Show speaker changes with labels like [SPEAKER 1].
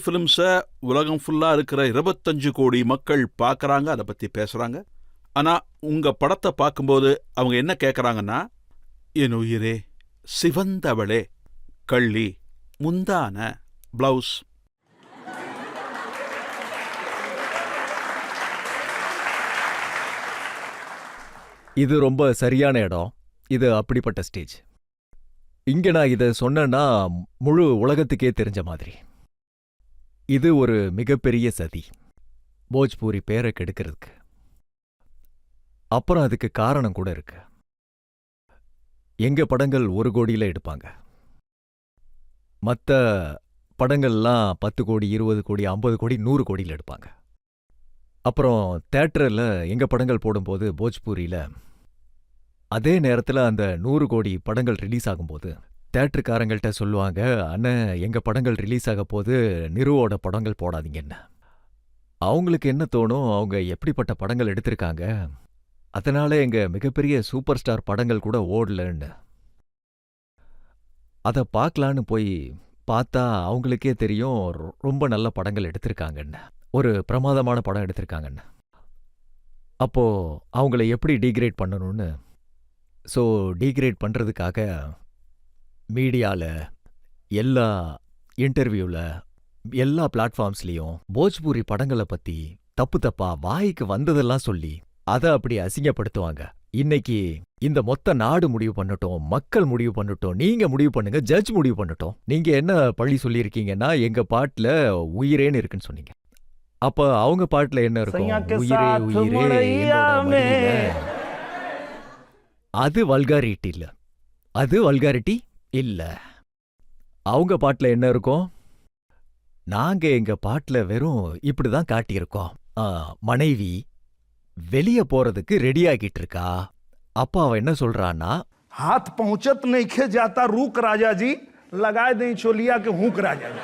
[SPEAKER 1] ஃபிலிம்ஸை உலகம் ஃபுல்லாக இருக்கிற 25 கோடி மக்கள் பார்க்குறாங்க, அதை பற்றி பேசுகிறாங்க. ஆனால் உங்கள் படத்தை பார்க்கும்போது அவங்க என்ன கேட்குறாங்கன்னா, என் உயிரே, சிவந்தவளே, கள்ளி, முந்தான, பிளவுஸ்.
[SPEAKER 2] இது ரொம்ப சரியான இடம். இது அப்படிப்பட்ட ஸ்டேஜ். இங்க நான் இதை சொன்னேன்னா முழு உலகத்துக்கே தெரிஞ்ச மாதிரி. இது ஒரு மிகப்பெரிய சதி, போஜ்பூரி பேரை கெடுக்கிறதுக்கு. அப்புறம் அதுக்கு காரணம் கூட இருக்கு. எங்க படங்கள் 1 கோடியில எடுப்பாங்க, மற்ற படங்கள்லாம் 10 கோடி, 20 கோடி, 50 கோடி, 100 கோடியில் எடுப்பாங்க. அப்புறம் தியேட்டரில் எங்க படங்கள் போடும்போது போஜ்பூரியில் அதே நேரத்தில் அந்த 100 கோடி படங்கள் ரிலீஸ் ஆகும்போது தியேட்டருக்காரங்கள்ட்ட சொல்லுவாங்க, அண்ணன் எங்க படங்கள் ரிலீஸ் ஆக போது நிருவோட படங்கள் போடாதீங்கன்னு. அவங்களுக்கு என்ன தோணும், அவங்க எப்படிப்பட்ட படங்கள் எடுத்திருக்காங்க, அதனால எங்க மிகப்பெரிய சூப்பர் ஸ்டார் படங்கள் கூட ஓடலன்னு. அதை பார்க்கலான்னு போய் பார்த்தா அவங்களுக்கே தெரியும் ரொம்ப நல்ல படங்கள் எடுத்திருக்காங்கன்னு, ஒரு பிரமாதமான படம் எடுத்திருக்காங்கன்னு. அப்போ அவங்கள எப்படி டீக்ரேட் பண்ணணும்னு, ஸோ டீக்ரேட் பண்ணுறதுக்காக மீடியாவில், எல்லா இன்டர்வியூவில், எல்லா பிளாட்ஃபார்ம்ஸ்லேயும் போஜ்பூரி படங்களை பற்றி தப்பு தப்பா வாய்க்கு வந்ததெல்லாம் சொல்லி அதை அப்படி அசிங்கப்படுத்துவாங்க. இன்னைக்கு இந்த மொத்த நாடு முடிவு பண்ணட்டும், மக்கள் முடிவு பண்ணட்டும், நீங்க முடிவு பண்ணுங்க, ஜட்ஜ் முடிவு பண்ணட்டும். நீங்க என்ன பழி சொல்லியிருக்கீங்கன்னா, எங்க பாட்டுல உயிரேன்னு இருக்குன்னு சொன்னீங்க. அப்ப அவங்க பாட்டுல என்ன இருக்கும், உயிரே உயிரே என்னோட மடியில. அது வல்காரிட்டி இல்ல, அது வல்காரிட்டி இல்ல. அவங்க பாட்டுல என்ன இருக்கும், நாங்க எங்க பாட்டுல வெறும் இப்படிதான் காட்டியிருக்கோம். மனைவி வெளிய போறதுக்கு ரெடி ஆகிட்டு இருக்கா. அப்பா அவ என்ன சொல்றான்னா,
[SPEAKER 3] हाथ पहुंचत नहीं खे जाता रूक राजा जी, लगाए दें चोलिया के हुक राजा जी.